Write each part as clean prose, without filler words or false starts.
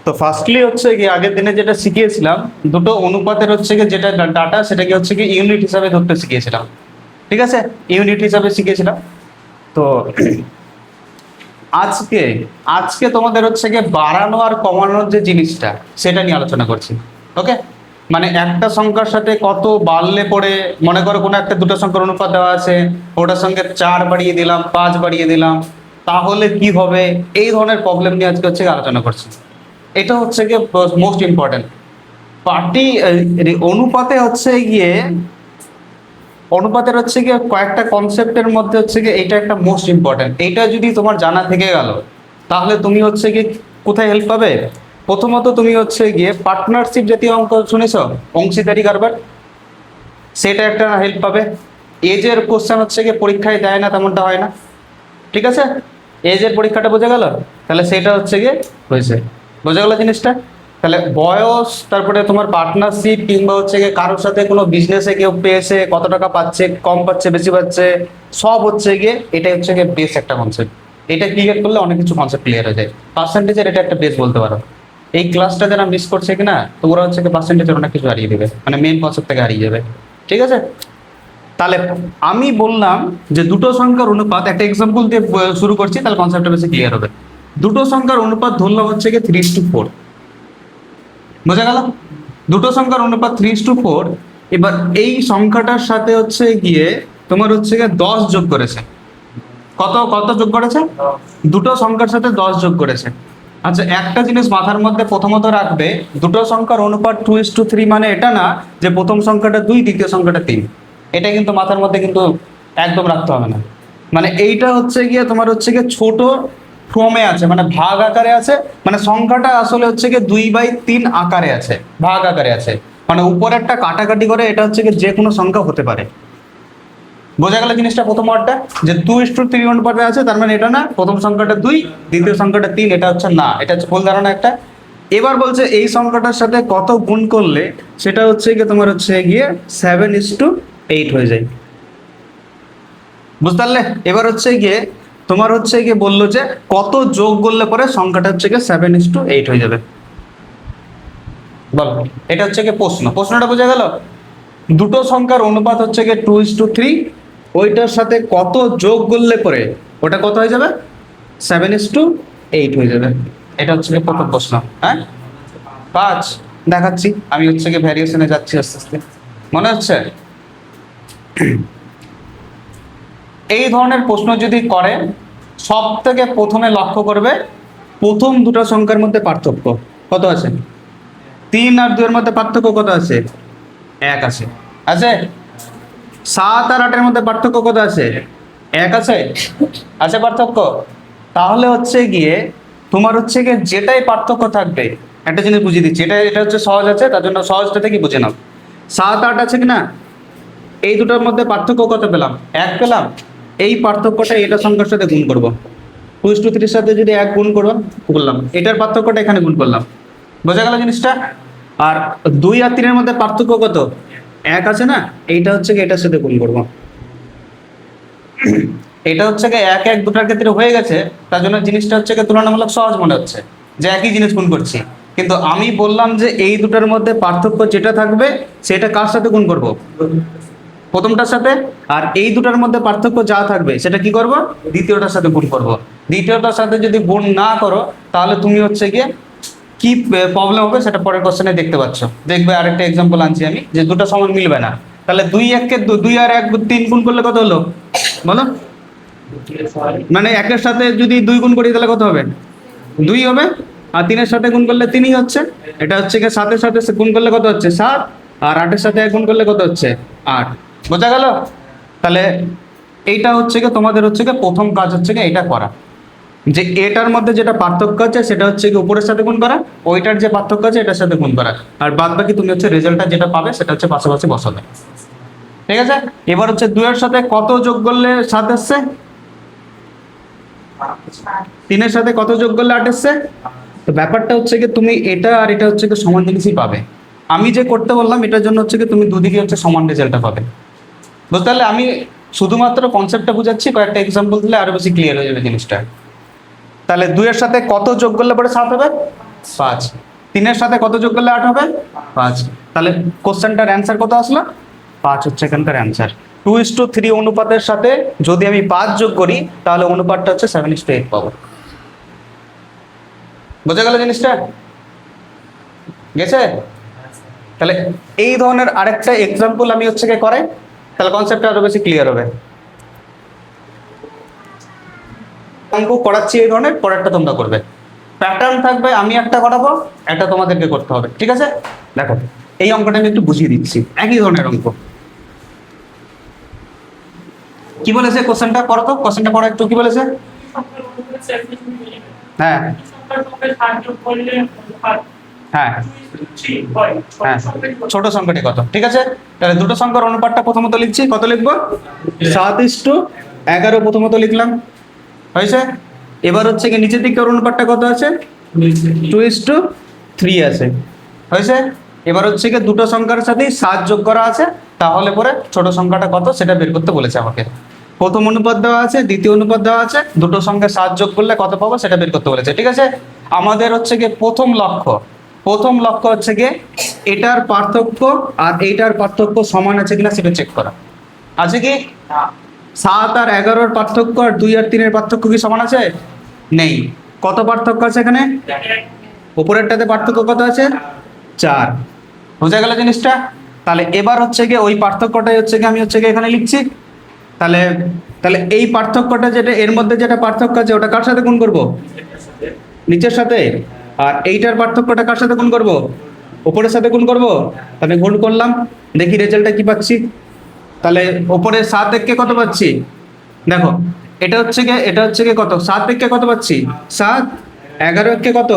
তো ফার্স্টলি হচ্ছে কি আগের দিনে যেটা শিখিয়েছিলাম, দুটো অনুপাতের হচ্ছে কি যেটা ডাটা সেটাকে হচ্ছে কি ইউনিট হিসাবে ধরতে শিখিয়েছিলাম। ঠিক আছে, ইউনিট হিসাবে শিখিয়েছিলাম। তো আজকে আজকে তোমাদের হচ্ছে গিয়ে বাড়ানো আর কমানোর যে জিনিসটা সেটা নিয়ে আলোচনা করছি। ওকে, মানে একটা সংখ্যার সাথে কত বাড়লে পরে, মনে করো কোনো একটা দুটো সংখ্যার অনুপাত দেওয়া আছে, ওটার সঙ্গে 4 বাড়িয়ে দিলাম, 5 বাড়িয়ে দিলাম, তাহলে কি হবে, এই ধরনের প্রবলেম নিয়ে আজকে হচ্ছে গিয়ে আলোচনা করছি। এটা হচ্ছে গিয়ে মোস্ট ইম্পর্টেন্ট পার্টি। অনুপাতে হচ্ছে গিয়ে অনুপাতের হচ্ছে গিয়ে কয়েকটা কনসেপ্টের মধ্যে হচ্ছে গিয়ে এটা একটা মোস্ট ইম্পর্টেন্ট। এইটা যদি তোমার জানা থেকে গেল তাহলে তুমি হচ্ছে গিয়ে কোথায় হেল্প পাবে। প্রথমত তুমি হচ্ছে গিয়ে পার্টনারশিপ জাতীয় অঙ্ক শুনেছ, অংশীদারি কারবার, সেটা একটা হেল্প পাবে। এজের কোশ্চেন হচ্ছে গিয়ে পরীক্ষায় দেয় না, তেমনটা হয় না। ঠিক আছে, এজের পরীক্ষাটা বোঝা গেল, তাহলে সেটা হচ্ছে গিয়ে হয়েছে, বোঝা গেল জিনিসটা। তাহলে বয়স, তারপরে তোমার পার্টনারশিপ, কিংবা হচ্ছে গিয়ে কারোর সাথে কোনো বিজনেসে কেউ পেয়েছে, কত টাকা পাচ্ছে, কম পাচ্ছে, বেশি পাচ্ছে, সব হচ্ছে গিয়ে এটাই হচ্ছে গিয়ে বেস একটা কনসেপ্ট। এটা ক্লিয়ার করলে অনেক কিছু কনসেপ্ট ক্লিয়ার হয়ে যায়। পার্সেন্টেজের এটা একটা বেস বলতে পারো। এই ক্লাসটা যারা মিস করছে কিনা, তো ওরা হচ্ছে গিয়ে পার্সেন্টেজের অনেক কিছু হারিয়ে দেবে, মানে মেন কনসেপ্ট থেকে হারিয়ে যাবে। ঠিক আছে, তাহলে আমি বললাম যে দুটো সংখ্যার অনুপাত, একটা এক্সাম্পল দিয়ে শুরু করছি, তাহলে কনসেপ্টটা বেশি ক্লিয়ার হবে। দুটো সংখ্যার অনুপাত ধরলাম হচ্ছে গিয়ে 3:4, বোঝা গেল। দুটো সংখ্যার অনুপাত 3:4। এবার এই সংখ্যাটার সাথে হচ্ছে গিয়ে তোমার হচ্ছে গিয়ে 10 যোগ করেছে। কত কত যোগ করেছে? দুটো সংখ্যার সাথে 10 যোগ করেছে। আচ্ছা, একটা জিনিস মাথার মধ্যে প্রথমত রাখবে, দুটো সংখ্যার অনুপাত 2:3 মানে এটা না যে প্রথম সংখ্যাটা 2, দ্বিতীয় সংখ্যাটা 3। এটা কিন্তু মাথার মধ্যে কিন্তু একদম রাখতে হবে না। মানে এইটা হচ্ছে গিয়ে তোমার হচ্ছে গিয়ে ছোট ফর্মে আছে, মানে ভাগ আকারে আছে। মানে সংখ্যাটা আসলে হচ্ছে গিয়ে 2/3 আকারে আছে, ভাগ আকারে আছে। মানে উপরেরটা কাটাকাটি করে এটা হচ্ছে গিয়ে যে কোনো সংখ্যা হতে পারে। বোঝা গেল জিনিসটা? প্রথম ওয়ার্ডটা যে 2:3 অনুপাতে আছে, তার মানে এটা না প্রথম সংখ্যাটা 2, দ্বিতীয় সংখ্যাটা 3, এটা হচ্ছে না, এটা হচ্ছে ভুল ধারণা একটা। এবার বলছে এই সংখ্যাটার সাথে কত গুণ করলে সেটা হচ্ছে গিয়ে তোমার হচ্ছে গিয়ে 7:8 হয়ে যায়। বুঝতে পারলে? এবার হচ্ছে গিয়ে তোমার হচ্ছে গিয়ে বললো যে কত যোগ করলে পরে সংখ্যাটা হচ্ছে গিয়ে 7:8 হয়ে যাবে। বলো, এটা হচ্ছে গিয়ে প্রশ্নটা বোঝা গেল? দুটো সংখ্যার অনুপাত হচ্ছে গিয়ে 2:3, ওইটার সাথে কত যোগ করলে পরে ওটা কত হয়ে যাবে? 7:8 হয়ে যাবে। এটা হচ্ছে গিয়ে প্রথম প্রশ্ন। হ্যাঁ, 5 দেখাচ্ছি আমি, হচ্ছে গিয়ে ভ্যারিয়েশনে যাচ্ছি আস্তে আস্তে, মনে হচ্ছে? এই ধরনের প্রশ্ন যদি করে, সব থেকে প্রথমে লক্ষ্য করবে প্রথম দুটো সংখ্যার মধ্যে পার্থক্য কত আছে। 3 আর 2 এর মধ্যে পার্থক্য কত আছে? 1 আছে। আছে? 7 আর 8 এর মধ্যে পার্থক্য কত আছে? 1 আছে। আছে পার্থক্য? তাহলে হচ্ছে গিয়ে তোমার হচ্ছে গিয়ে যেটাই পার্থক্য থাকবে, একটা জিনিস বুঝিয়ে দিচ্ছি, এটা হচ্ছে সহজ আছে, তার জন্য সহজটা থেকে বুঝে নাও। 7 8 আছে কিনা, এই দুটোর মধ্যে পার্থক্য কত পেলাম? 1 পেলাম। এই পার্থক্যটা এটা সংখ্যার সাথে গুণ করব। 2:3 সাথে যদি 1 গুণ করলাম, এটার পার্থক্যটা এখানে গুণ করলাম। বোঝা গেল জিনিসটা? আর 2 আর 3 এর মধ্যে পার্থক্য কত? 1 আছে না, এইটা হচ্ছে কি এটার সাথে গুণ করব। এটা হচ্ছে কি 1 1 দুটার ক্ষেত্রে হয়ে গেছে, তার জন্য জিনিসটা হচ্ছে কি তুলনামূলক সহজ মনে হচ্ছে যে একই জিনিস গুণ করছি। কিন্তু আমি বললাম যে এই দুটার মধ্যে পার্থক্য যেটা থাকবে সেটা কার সাথে গুণ করব? প্রথমটার সাথে। আর এই দুটার মধ্যে পার্থক্য যা থাকবে সেটা কি করব? দ্বিতীয়টার সাথে গুণ করব। দ্বিতীয়টার সাথে যদি গুণ না করো তাহলে তুমি হচ্ছে গিয়ে কি প্রবলেম হবে সেটা পরের কোশ্চেনে দেখতে পাচ্ছ। দেখবে আরেকটা এক্সাম্পল আনছি আমি, যে দুটো সমান মিলবে না, তাহলে 2 1 কে 2 আর 1 3 গুণ করলে কত হলো বলো? মানে 1 এর সাথে যদি 2 গুণ করি তাহলে কত হবে? 2 হবে। আর 3 এর সাথে গুণ করলে 3ই হচ্ছে। এটা হচ্ছে কি 7 এর সাথে গুণ করলে কত হচ্ছে? 7। আর 8 এর সাথে 1 গুণ করলে কত হচ্ছে? 8। বোঝা গেল? তাহলে এইটা হচ্ছে কি তোমাদের হচ্ছে কি প্রথম কাজ হচ্ছে কি এটা করা, যে এটার মধ্যে যেটা পার্থক্য আছে সেটা হচ্ছে কি উপরের সাথে গুণ করা, ওইটার যে পার্থক্য আছে এটার সাথে গুণ করা, আর বাদ বাকি তুমি হচ্ছে রেজাল্টটা যেটা পাবে সেটা হচ্ছে পাশাপাশি বসাবে। ঠিক আছে, এবার হচ্ছে 2 এর সাথে কত যোগ করলে 7 আসছে? 3 এর সাথে কত যোগ করলে 8 আসছে? তো ব্যাপারটা হচ্ছে কি তুমি এটা আর এটা হচ্ছে কি সমান জিনিসই পাবে। আমি যে করতে বললাম এটার জন্য হচ্ছে কি তুমি দুদিকে হচ্ছে সমান রেজাল্টটা পাবে। বুঝতে পারলে? আমি শুধুমাত্র কনসেপ্টটা বুঝাচ্ছি, কয়েকটা এক্সাম্পল দিলে আরো বেশি ক্লিয়ার হয়ে যাবে জিনিসটা। তাহলে 2 এর সাথে কত যোগ করলে পরে 7 হবে? 5। 3-এর সাথে কত যোগ করলে 8 হবে? 5। তাহলে কোশ্চেনটার অ্যান্সার কত আসলো? 5 হচ্ছে এখানকার অ্যান্সার। 2:3 অনুপাতের সাথে যদি আমি 5 যোগ করি তাহলে অনুপাতটা হচ্ছে 7:8 পাবো। বোঝা গেল জিনিসটা? গেছে? তাহলে এই ধরনের আরেকটা এক্সাম্পল আমি হচ্ছে করাই, তাহলে কনসেপ্টটা আরো বেশি ক্লিয়ার হবে। অঙ্ক করাচ্ছি এই ধরনের, পরেরটা তোমরা করবে। প্যাটার্ন থাকবে, আমি একটা করাবো, একটা তোমাদেরকে করতে হবে, ঠিক আছে? দেখো এই অঙ্কটা আমি একটু বুঝিয়ে দিচ্ছি, একই ধরনের অঙ্ক। কি বলেছে কোশ্চেনটা? পড়ো তো, কোশ্চেনটা পড়ো একটু, কি বলেছে? হ্যাঁ হ্যাঁ হ্যাঁ, ছোট সংখ্যাটি কত? ঠিক আছে, তাহলে দুটো সংখ্যার অনুপাতটা প্রথমত লিখছি। কত লিখবো? 7:11 প্রথমত লিখলাম, হয়েছে? এবার হচ্ছে কি নিচের দিকের অনুপাতটা কত আছে? 2:3 আছে, হয়েছে? এবার হচ্ছে কি দুটো সংখ্যার সাথে 7 যোগ করা আছে, তাহলে পরে ছোট সংখ্যাটা কত সেটা বের করতে বলেছে আমাকে। প্রথম অনুপাত দেওয়া আছে, দ্বিতীয় অনুপাত দেওয়া আছে, দুটো সংখ্যা 7 যোগ করলে কত পাবো সেটা বের করতে বলেছে, ঠিক আছে? আমাদের হচ্ছে কি প্রথম লক্ষ্য হচ্ছে কি এটার পার্থক্য আর এইটার পার্থক্য সমান আছে কিনা সেটা চেক করা। আছে কি? 7 আর 11-র পার্থক্য আর 2 আর 3-এর পার্থক্য কি সমান আছে? নেই। কত পার্থক্য আছে এখানে? উপরেরটাতে পার্থক্য কত আছে? 4। বোঝা গেল জিনিসটা? তাহলে এবার হচ্ছে গিয়ে ওই পার্থক্যটাই হচ্ছে গিয়ে আমি হচ্ছে গিয়ে এখানে লিখছি। তাহলে তাহলে এই পার্থক্যটা যেটা এর মধ্যে যেটা পার্থক্য আছে ওটা কার সাথে গুণ করব? নিচের সাথে। আর এইটার পার্থক্যটা কার সাথে গুণ করব? উপরের সাথে গুণ করব। তাহলে গুণ করলাম, দেখি রেজাল্টটা কি পাচ্ছি। তাহলে উপরে 7 থেকে কত পাচ্ছি? দেখো এটা হচ্ছে গিয়ে কত? 7 থেকে কত পাচ্ছি? 7। 11 কে কত?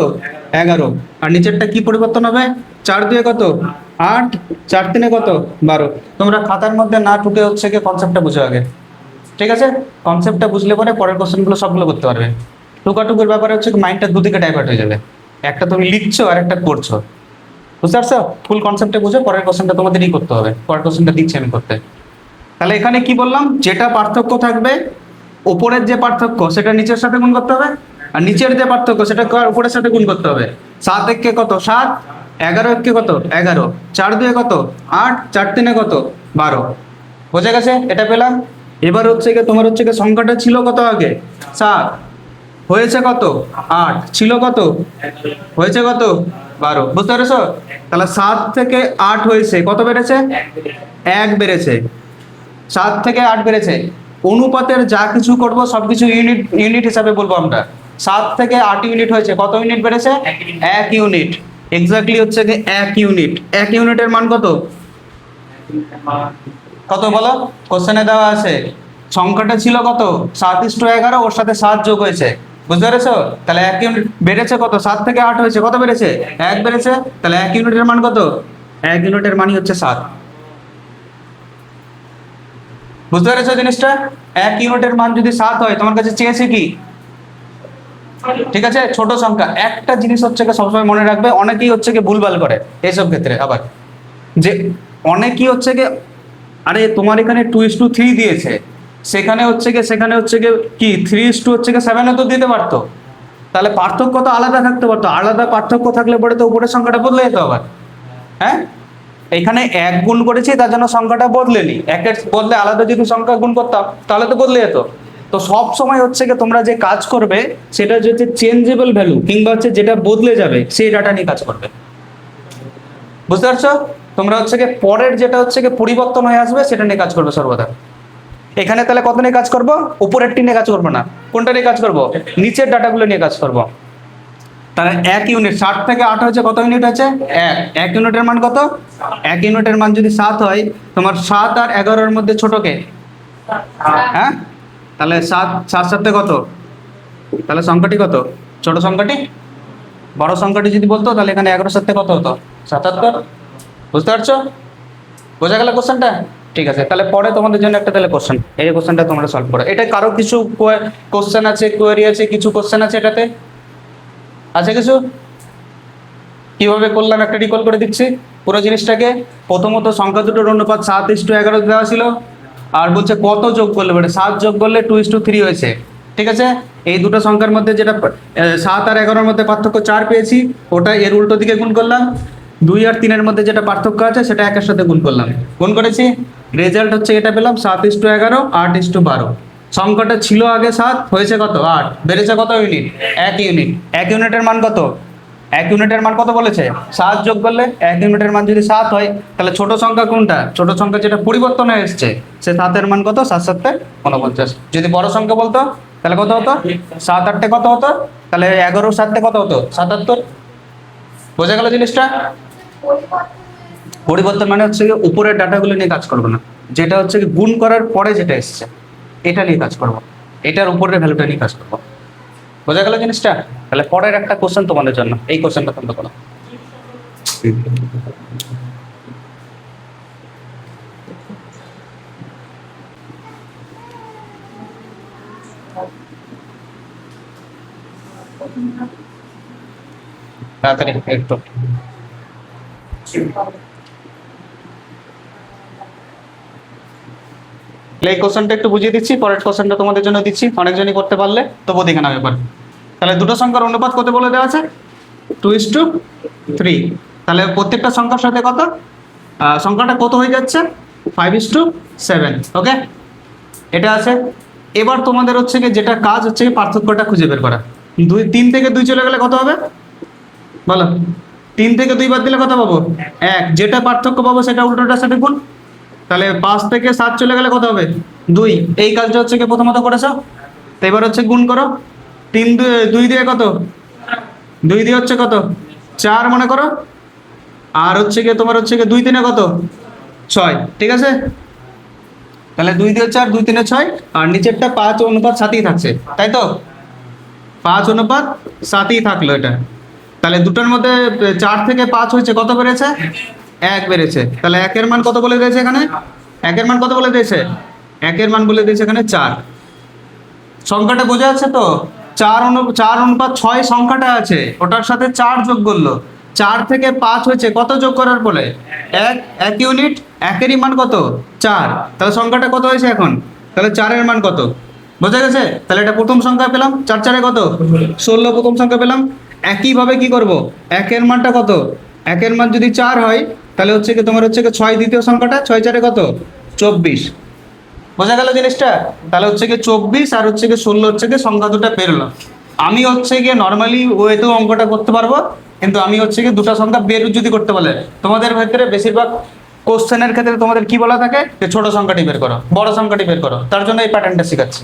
11। আর নিচেরটা কি পরিবর্তন হবে? 4 2 কত? 8। 4 3 কত? 12। তোমরা খাতার মধ্যে না টুকে হচ্ছে গিয়ে কনসেপ্টটা বুঝো আগে, ঠিক আছে? কনসেপ্টটা বুঝলে পরে পরের কোশ্চেনগুলো সবগুলো করতে পারবে। টুকাটুকুর ব্যাপারে হচ্ছে মাইন্ডটা দুদিকে ডাইভার্ট হয়ে যাবে, একটা তুমি লিখছো আর একটা করছো, বুঝতে পারছো? ফুল কনসেপ্টে বুঝে পরের কোশ্চেনটা তোমাদেরই করতে হবে, পরের কোশ্চেনটা দিচ্ছি আমি করতে। তাহলে এখানে কি বললাম? যেটা পার্থক্য থাকবে, উপরের যে পার্থক্য সেটা নিচের সাথে গুণ করতে হবে, আর নিচের যে পার্থক্য সেটা উপরের সাথে গুণ করতে হবে। 7 1 কত? 7। 11 1 কত? 11। 4 2 কত? 8। 4 3 কত? 12। বোঝা গেছে? এটা পেলাম। এবার হচ্ছে গিয়ে তোমার হচ্ছে গিয়ে সংখ্যাটা ছিল কত আগে? 7। হয়েছে কত? 8। ছিল কত? হয়েছে কত? 12। বুঝতে পেরেছো? তাহলে 7 থেকে 8 হয়েছে, কত বেড়েছে? 1 বেড়েছে। 7 থেকে 8 বেড়েছে। অনুপাতের যা কিছু করব সবকিছু ইউনিট হিসাবে বলবো আমরা। 7 থেকে 8 ইউনিট হয়েছে, কত ইউনিট বেড়েছে? 1 ইউনিট। এক্স্যাক্টলি হচ্ছে যে 1 ইউনিট। 1 ইউনিটের মান কত? কত বলো? কোশ্চেনে দেওয়া আছে। সংখ্যাটা ছিল কত? 7:11, ওর সাথে 7 যোগ হয়েছে, বুঝতে পেরেছো? তাহলে 1 ইউনিট বেড়েছে কত? 7 থেকে 8 হয়েছে, কত বেড়েছে? 1 বেড়েছে। তাহলে 1 ইউনিটের মান কত? 1 ইউনিটের মানই হচ্ছে 7। বুঝতে পেরেছো জিনিসটা? 1 ইউনিটের মান যদি 7 হয়, তোমার কাছে চেয়েছে কি? ঠিক আছে, ছোট সংখ্যা। একটা জিনিস হচ্ছে সবসময় মনে রাখবে, অনেকেই হচ্ছে ভুলভাল করে এইসব ক্ষেত্রে। আবার যে অনেকেই হচ্ছে আরে তোমার এখানে 2:3 দিয়েছে, সেখানে হচ্ছে কি 3:7 তো দিতে পারতো, তাহলে পার্থক্য তো আলাদা থাকতে পারতো। আলাদা পার্থক্য থাকলে পরে তো উপরের সংখ্যাটা বদলে যেত আবার। হ্যাঁ, এখানে 1 গুণ করেছি তার জন্য সংখ্যাটা বদলেনি, 1-এর বদলে আলাদা যদি সংখ্যা গুণ করতাম তাহলে তো বদলে যেত। তো সব সময় হচ্ছে তোমরা যে কাজ করবে সেটা হচ্ছে চেঞ্জেবল ভ্যালু কিংবা হচ্ছে যেটা বদলে যাবে সেই ডাটা নিয়ে কাজ করবে। বুঝতে পারছো? তোমরা হচ্ছে পরের যেটা হচ্ছে পরিবর্তন হয়ে আসবে সেটা নিয়ে কাজ করবে সর্বদা। এখানে তাহলে কত নিয়ে কাজ করব? উপরেরটি নিয়ে কাজ করবো না। কোনটা নিয়ে কাজ করব? নিচের ডাটাগুলো নিয়ে কাজ করব। তাহলে 1 ইউনিট, 7 থেকে 8 হয়েছে, কত ইউনিট হয়েছে? 1। 1 ইউনিটের মান কত? 1 ইউনিটের মান যদি 7 হয়, তোমার 7 আর 11-এর মধ্যে ছোট কে? হ্যাঁ, তাহলে 7 7 কত? তাহলে সংখ্যাটি কত? ছোট সংখ্যাটি। বড় সংখ্যাটি যদি বলতো তাহলে এখানে 11 7 কত হতো? 77। বুঝতে পারছো? বোঝা গেল কোশ্চেনটা? ঠিক আছে, তাহলে পরে তোমাদের জন্য একটা তাহলে কোশ্চেন, এই কোশ্চেনটা তোমরা সলভ করো। এটা কারো কিছু কোশ্চেন আছে, কোয়েরি আছে, কিছু কোশ্চেন আছে এটাতে? আছে কিছু? কিভাবে করলাম একটা রিকল করে দিচ্ছি পুরো জিনিসটাকে। প্রথমত সংখ্যা দুটোর অনুপাত 7:11 দেওয়া ছিল, আর বলছে কত যোগ করলে বেড়ে? 7 যোগ করলে 2:3 হয়েছে, ঠিক আছে? এই দুটো সংখ্যার মধ্যে যেটা 7 আর 11-র মধ্যে পার্থক্য 4 পেয়েছি, ওটা এর উল্টো দিকে গুণ করলাম। 2 আর 3-এর মধ্যে যেটা পার্থক্য আছে সেটা একের সাথে গুণ করলাম, গুণ করেছি, রেজাল্ট হচ্ছে এটা পেলাম 7:11, 8:12। সংখ্যাটা ছিল আগে 7, হয়েছে কত 8, বেড়েছে কত ইউনিট, 1 ইউনিট। 1 ইউনিটের মান কত, 1 ইউনিটের মান কত বলেছে, 7 যোগ করলে 1 ইউনিটের মান যদি 7 হয়, তাহলে ছোট সংখ্যা কোনটা, ছোট সংখ্যা যেটা পরিবর্তন হয়ে এসছে সে 7-এর মান কত, 7 7 49। যদি বড় সংখ্যা বলতো তাহলে কত হতো, 7 8 কত হতো, তাহলে 11 7 কত হতো, 77। বোঝা গেল জিনিসটা? পরিবর্তন মানে হচ্ছে কি উপরের ডাটাগুলো নিয়ে কাজ করবো না, যেটা হচ্ছে কি গুণ করার পরে যেটা এসছে এটা নিয়ে কাজ করবো, এটার উপরের ভ্যালুটা নিয়ে কাজ করবো। বোঝা গেল জিনিসটা? তাহলে পরের একটা কোশ্চেন তোমাদের জন্য, এই কোশ্চেনটা তোমরা করো। তাড়াতাড়ি একটু। এই কোশ্চেনটা একটু বুঝিয়ে দিচ্ছি, পরের কোশ্চেনটা তোমাদের জন্য দিচ্ছি, অনেকজনই করতে পারলে তবু দেখে নাও এবার। তাহলে দুটো সংখ্যার অনুপাত কত বলে দেওয়া আছে, 2:3। তাহলে প্রত্যেকটা সংখ্যার সাথে কত, সংখ্যাটা কত হয়ে যাচ্ছে, 5:7। ওকে, এটা আছে। এবার তোমাদের হচ্ছে কি যেটা কাজ হচ্ছে কি পার্থক্যটা খুঁজে বের করা। 3 থেকে 2 চলে গেলে কত হবে বলো, 3 থেকে 2 বাদ দিলে কত পাবো, 1। যেটা পার্থক্য পাবো সেটা উল্টোটার সাথে গুণ। তাহলে 5 থেকে 7 চলে গেলে কত হবে, 2। এই কাজটা হচ্ছে কি প্রথমত করেছো, তো এবার হচ্ছে গুণ করো। 3 2 দিয়ে কত, 2 দিয়ে হচ্ছে কত 4 মনে করো, আর হচ্ছে কি তোমার হচ্ছে কি 2 3 কত 6, ঠিক আছে। তাহলে 2 দিয়ে 4, 2 3 6, আর নিচেরটা 5:7 থাকছে, তাই তো, 5:7 থাকলো এটা। তাহলে দুটোর মধ্যে 4 থেকে 5 হয়েছে, কত বেড়েছে, 1 বেড়েছে। তাহলে 1-এর মান কত বলে দিয়েছে এখানে, 1-এর মান কত বলে দিয়েছে, 1-এর মান বলে দিয়েছে এখানে 4। সংখ্যাটা বোঝা যাচ্ছে তো, 4:6 সংখ্যাটা আছে, ওটার সাথে 4 যোগ করলো, 4 থেকে 5 হয়েছে, কত যোগ করার পরে 1 ইউনিট, 1-এরই মান কত 4। তাহলে সংখ্যাটা কত হয়েছে এখন, তাহলে 4-এর মান কত, বোঝা গেছে। তাহলে এটা প্রথম সংখ্যা পেলাম, 4 4 কত 16, প্রথম সংখ্যা পেলাম। একইভাবে কি করব, 1-এর মানটা কত, 1-এর মান যদি 4 হয় তাহলে হচ্ছে কি তোমার হচ্ছে কি 6 দ্বিতীয় সংখ্যাটা, 6 4 কত 24। বোঝা গেল জিনিসটা? তাহলে হচ্ছে কি 24 আর হচ্ছে কি 16 হচ্ছে কি সংখ্যা দুটো বেরোলো। আমি হচ্ছে গিয়ে নর্মালি ওয়েতেও অঙ্কটা করতে পারবো, কিন্তু আমি হচ্ছে কি দুটো সংখ্যা বের যদি করতে বলে, তোমাদের ক্ষেত্রে বেশিরভাগ কোশ্চেনের ক্ষেত্রে তোমাদের কি বলা থাকে যে ছোট সংখ্যাটি বের করো, বড় সংখ্যাটি বের করো, তার জন্য এই প্যাটার্নটা শেখাচ্ছি।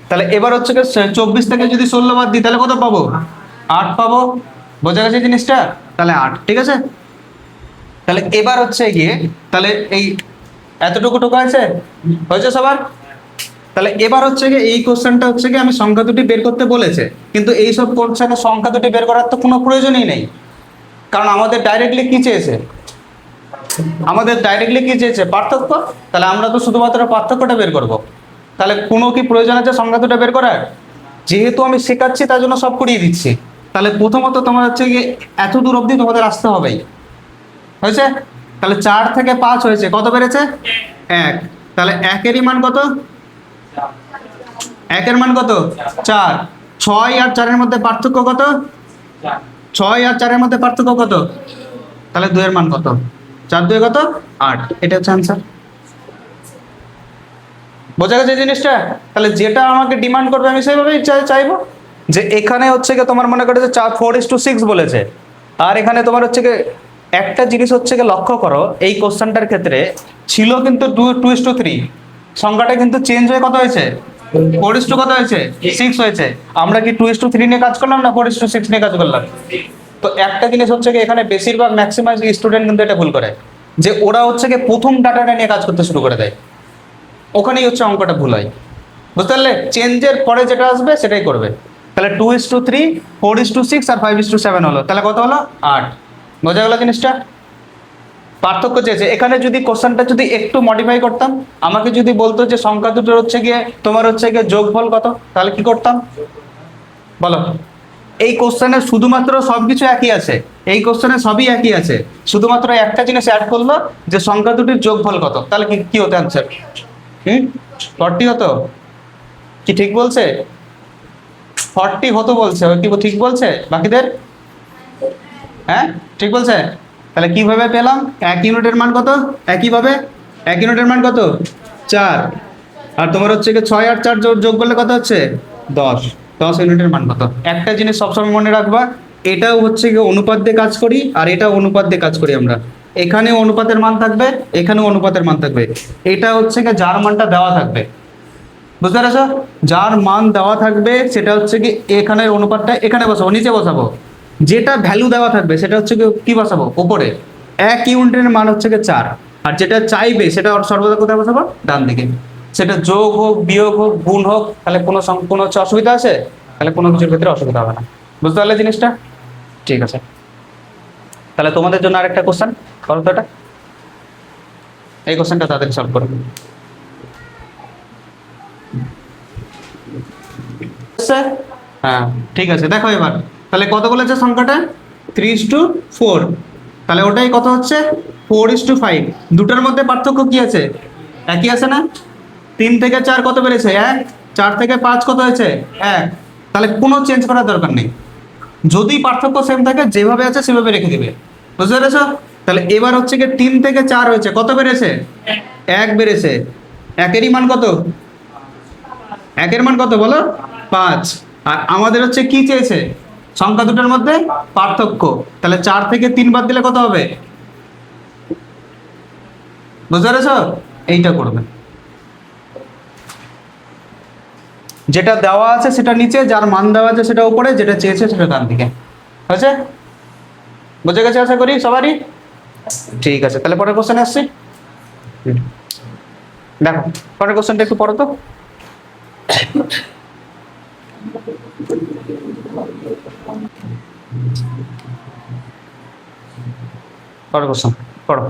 তাহলে এবার হচ্ছে কি 24 থেকে যদি 16 বাদ দিই তাহলে কত পাবো, 8 পাবো। বোঝা গেছে জিনিসটা? তাহলে 8, ঠিক আছে। তাহলে এবার হচ্ছে গিয়ে তাহলে এই এতটুকু টোকা আছে, হয়েছে সবার? তাহলে এবার হচ্ছে গিয়ে এই কোশ্চেনটা হচ্ছে গিয়ে আমি সংখ্যা দুটি বের করতে বলেছে, কিন্তু এই সব কোশ্চেনে সংখ্যা দুটি বের করার তো কোনো প্রয়োজনই নেই, কারণ আমাদের ডাইরেক্টলি কি চেয়েছে, পার্থক্য। তাহলে আমরা তো শুধুমাত্র পার্থক্যটা বের করব। তাহলে কোনো কি প্রয়োজন আছে সংখ্যা দুটো বের করার? যেহেতু আমি শেখাচ্ছি তার জন্য সব করিয়ে দিচ্ছি। তাহলে প্রথমত তোমার হচ্ছে গিয়ে এত দূর অবধি তোমাদের আসতে হবেই, হয়েছে। তাহলে 4 থেকে 5 হয়েছে, কত বেড়েছে 1। তাহলে 1-এরই মান কত, 1-এর মান কত 4। 6 আর 4-এর মধ্যে পার্থক্য কত, 6 আর 4-এর মধ্যে পার্থক্য কত, তাহলে 2-এর মান কত, 4 2 কত 8। এটা হচ্ছে आंसर। বোঝা গেছে জিনিসটা? তাহলে যেটা আমাকে ডিমান্ড করবে আমি সেইভাবেই চাইবো। যে এখানে হচ্ছে কি তোমার মনে করে যে 4:6 বলেছে, আর এখানে তোমার হচ্ছে কি একটা জিনিস হচ্ছে কি লক্ষ্য করো, এই কোশ্চেনটার ক্ষেত্রে ছিল কিন্তু 2:3, সংখ্যাটা কিন্তু চেঞ্জ হয়ে কত হয়েছে, 4:6 কত হয়েছে 6 হয়েছে। আমরা কি 2:3 নিয়ে কাজ করলাম না 4:6 নিয়ে কাজ করলাম? তো একটা জিনিস হচ্ছে কি এখানে বেশিরভাগ ম্যাক্সিমাম স্টুডেন্ট কিন্তু এটা ভুল করে, যে ওরা হচ্ছে কি প্রথম ডাটাটা নিয়ে কাজ করতে শুরু করে দেয়, ওখানেই হচ্ছে অঙ্কটা ভুল হয়। বুঝতে পারলে? চেঞ্জের পরে যেটা আসবে সেটাই করবে। তাহলে 2:3, 4:6 আর 5:7 হলো, তাহলে কত হলো 8। বোঝা গেল জিনিসটা? পার্থক্য চেয়েছে। এখানে যদি কোশ্চেনটা যদি একটু মডিফাই করতাম, আমাকে যদি বলতো যে সংখ্যা দুটোর হচ্ছে গিয়ে তোমার হচ্ছে গিয়ে যোগফল কত, তাহলে কি করতাম বলো? এই কোশ্চেনে শুধুমাত্র সবকিছু একই আছে, এই কোশ্চেনে সবই একই আছে, শুধুমাত্র একটা জিনিস অ্যাড করলো যে সংখ্যা দুটির যোগফল কত, তাহলে কি কি হতো অ্যান্সার? 40 হতো কি? ঠিক বলছে? 40 হতো বলছে, ও কি ঠিক বলছে বাকিদের? হ্যাঁ ঠিক বলছে। তাহলে কিভাবে পেলাম? 1 ইউনিটের মান কত? একইভাবে 1 ইউনিটের মান কত? 4। আর তোমার হচ্ছে কি 6 আর 4 যোগ করলে কত হচ্ছে? 10। 10 ইউনিটের মান কত? একটা জিনিস সবসময় মনে রাখবা, এটাও হচ্ছে কি অনুপাত দিয়ে কাজ করি, আর এটাও অনুপাত দিয়ে কাজ করি আমরা। এখানেও অনুপাতের মান থাকবে, এখানেও অনুপাতের মান থাকবে। এটা হচ্ছে কি যার মানটা দেওয়া থাকবে, বুঝতে পেরেছো? যার মান দেওয়া থাকবে সেটা হচ্ছে কি এখানের অনুপাতটা এখানে বসাবো, নিচে বসাবো। যেটা ভ্যালু দেওয়া থাকবে সেটা হচ্ছে কি বসাবো? উপরে। 1 ইউনিটের মান হচ্ছে কি 4, আর যেটা চাইবে সেটা সর্বদা কোথায় বসাবো? ডান দিকে। সেটা যোগ হোক, বিয়োগ হোক, গুণ হোক, তাহলে কোনো হচ্ছে অসুবিধা আছে? তাহলে কোনো কিছুর ক্ষেত্রে অসুবিধা হবে না। বুঝতে পারলে জিনিসটা? ঠিক আছে, তাহলে তোমাদের জন্য আরেকটা কোশ্চেন করো তো। এটা এই কোশ্চেনটা তাদের সলভ করো। হ্যাঁ ঠিক আছে, দেখো এবার তাহলে কত বলেছে সংখ্যাটা? 3:4। তাহলে ওটাই কত হচ্ছে? 4:5। দুটার মধ্যে পার্থক্য কি আছে? একই আছে না? 3 থেকে 4 কত বেড়েছে? 1। 4 থেকে 5 কত হয়েছে? 1। তাহলে কোনো চেঞ্জ করার দরকার নেই। যদি পার্থক্য সেম থাকে যেভাবে আছে সেভাবে রেখে দিবে, বুঝতে পেরেছো? তাহলে এবার হচ্ছে কি 3 থেকে 4 হয়েছে, কত বেড়েছে? 1 বেড়েছে। একেরই মান কত? একের মান কত বলো? 5। আর আমাদের হচ্ছে কি চেয়েছে? সংখ্যা দুটোর মধ্যে পার্থক্য। তাহলে 4 থেকে 3 বাদ দিলে কত হবে? বুঝতে পেরেছো? এইটা করবে, যেটা দেওয়া আছে সেটা নিচে, যার মান দেওয়া আছে সেটা উপরে, যেটা চেয়েছে সেটা ডান দিকে। হয়েছে? বুঝে গেছে আশা করি সবারই? ঠিক আছে, তাহলে পরের কোশ্চেনে আসছি। দেখো পরের কোশ্চেনটা একটু পড়ো তো। পরের কোশ্চেন পড়ো।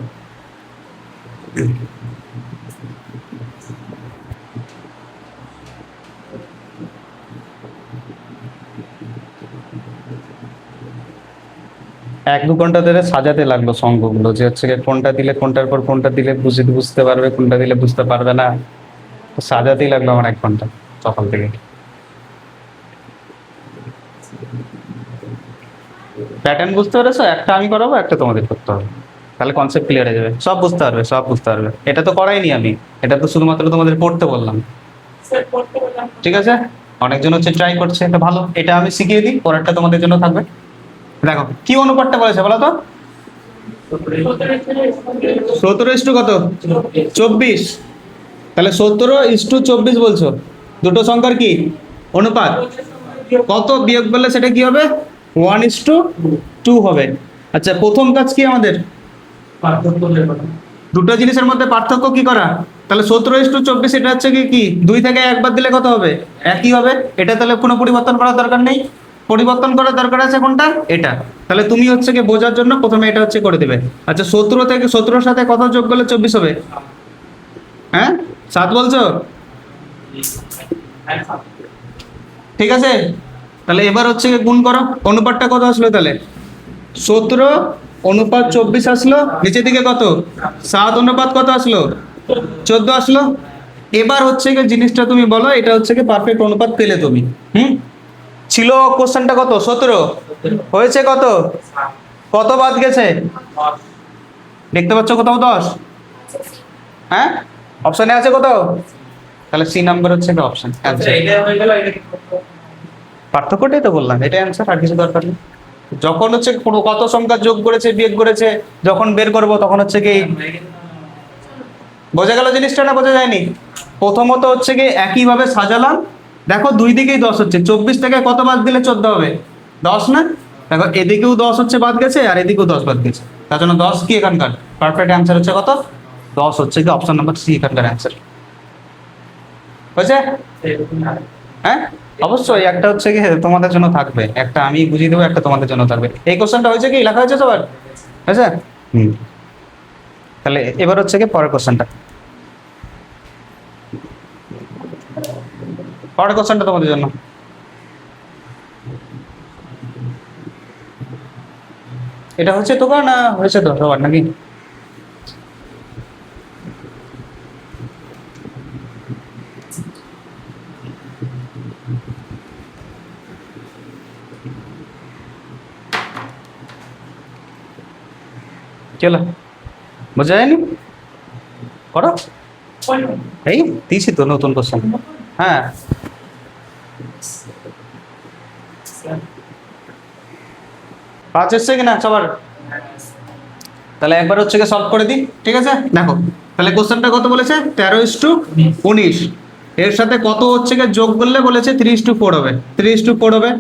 এক দু ঘন্টা ধরে সাজাতে লাগলো সংখ্যাগুলো, যে হচ্ছে কোনটা দিলে কোনটার পর কোনটা দিলে বুঝতে পারবে, কোনটা দিলে বুঝতে পারবে না। তো সাজাতেই লাগলো আমার 1 ঘন্টা সকাল থেকে। প্যাটার্ন বুঝতে পেরেছো? একটা আমি করাবো, একটা তোমাদের করতে হবে, তাহলে কনসেপ্ট ক্লিয়ার হয়ে যাবে, সব বুঝতে পারবে, সব বুঝতে পারবে। এটা তো করাইনি আমি, এটা তো শুধুমাত্র তোমাদের পড়তে বললাম। ঠিক আছে, অনেকজন হচ্ছে ট্রাই করছে, এটা ভালো। এটা আমি শিখিয়ে দিই, পরেরটা তোমাদের জন্য থাকবে। দেখো কি অনুপাতটা বলেছে বলো তো? 17 কত? 24। তাহলে 17:24 বলছো, দুটো সংখ্যার কি অনুপাত? কত বিয়োগ করলে সেটা কি হবে? 1:2 হবে। আচ্ছা, প্রথম কাজ কি আমাদের? দুটো জিনিসের মধ্যে পার্থক্য কি করা। তাহলে 17:24, এটা হচ্ছে কি 2 থেকে 1 বাদ দিলে কত হবে? একই হবে। এটা তাহলে কোনো পরিবর্তন করার দরকার নেই। পরিবর্তন করার দরকার আছে কোনটা? এটা। তাহলে তুমি হচ্ছে কি বোঝার জন্য প্রথমে এটা হচ্ছে করে দেবে। আচ্ছা, 17 সাথে কত যোগ করলে 24 হবে? হ্যাঁ 7 বলছো? ঠিক আছে, তাহলে এবার হচ্ছে গুণ করো। অনুপাতটা কত আসলো তাহলে? 17:24 আসলো। নিচের দিকে কত? 7 অনুপাত কত আসলো? 14 আসলো। এবার হচ্ছে কি জিনিসটা তুমি বলো, এটা হচ্ছে কি পারফেক্ট অনুপাত পেলে তুমি। ছিল কোশ্চেনটা কত? 17 হয়েছে কত? কত বাদ গেছে? দেখতে পাচ্ছ কোথাও 10? হ্যাঁ অপশনে আছে কোথাও? তাহলে সি নাম্বার হচ্ছে কি অপশন অ্যান্সার। পার্থক্যটাই তো বললাম, এটাই অ্যান্সার, আর কিছু দরকার নেই। যখন হচ্ছে কত সংখ্যা যোগ করেছে বিয়োগ করেছে যখন বের করব, তখন হচ্ছে কি বোঝা গেল জিনিসটা না বোঝা যায়নি? প্রথমত হচ্ছে কি একইভাবে সাজালাম। দেখো দুই দিকেই 10 হচ্ছে, 24 থেকে কত বাদ দিলে 14 হবে? 10 না? দেখো এদিকেও 10 হচ্ছে বাদ গেছে, আর এদিকেও 10 বাদ গেছে, তার জন্য 10 কি এখানকার পারফেক্ট অ্যান্সার হচ্ছে কত? 10 হচ্ছে কি অপশন নাম্বার সি এখানকার অ্যান্সার। হয়েছে? হ্যাঁ অবশ্যই, একটা হচ্ছে কি তোমাদের জন্য থাকবে, একটা আমি বুঝিয়ে দেবো, একটা তোমাদের জন্য থাকবে। এই কোশ্চেনটা হয়েছে কি লেখা হয়েছে সবার? হয়েছে? তাহলে এবার হচ্ছে কি পরের কোশ্চেনটা। পরের কোশ্চেনটা তোমাদের জন্য। এটা হচ্ছে তো না হয়েছে তো সবার নাকি? চলো, বোঝা যায়নি? করো। এই দিয়েছি তো নতুন কোশ্চেন। হ্যাঁ, পাঁচ এসছে কিনা সবার? তাহলে একবার হচ্ছে গিয়ে সলভ করে দিই, ঠিক আছে? দেখো তাহলে কোশ্চেনটা কত বলেছে, 13:19। এর সাথে কত হচ্ছে গিয়ে যোগ করলে বলেছে 3:4 হবে, 3:4 হবে।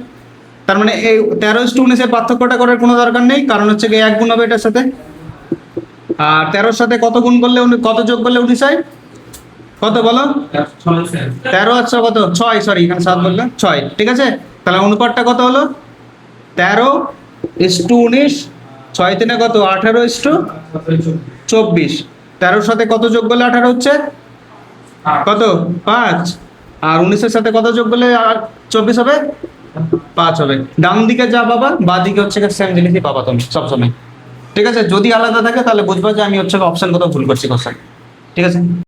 তার মানে এই 13:19-এর পার্থক্যটা করার কোনো দরকার নেই, কারণ হচ্ছে গিয়ে 1 গুণ হবে এটার সাথে। আর 13-র সাথে কত গুণ করলে কত যোগ করলে 19 হয়? কত বলো? 13 আচ্ছা কত 6, সরি এখানে 7 বললাম, 6, ঠিক আছে? তাহলে অনুপাতটা কত হলো? 13:19, 6 3 কত 18:24। 13-র সাথে কত যোগ করলে 18 হচ্ছে কত 5, আর 19-এর সাথে কত যোগ করলে 24 হবে? 5 হবে। ডান দিকে যা পাবা বাঁ দিকে হচ্ছে সেম জিনিসই পাবা তুমি সবসময়, ঠিক আছে? যদি আলাদা থাকে তাহলে বুঝবা যে আমি হচ্ছে অপশন কোথাও ভুল করছি কোশ্চেন, ঠিক আছে?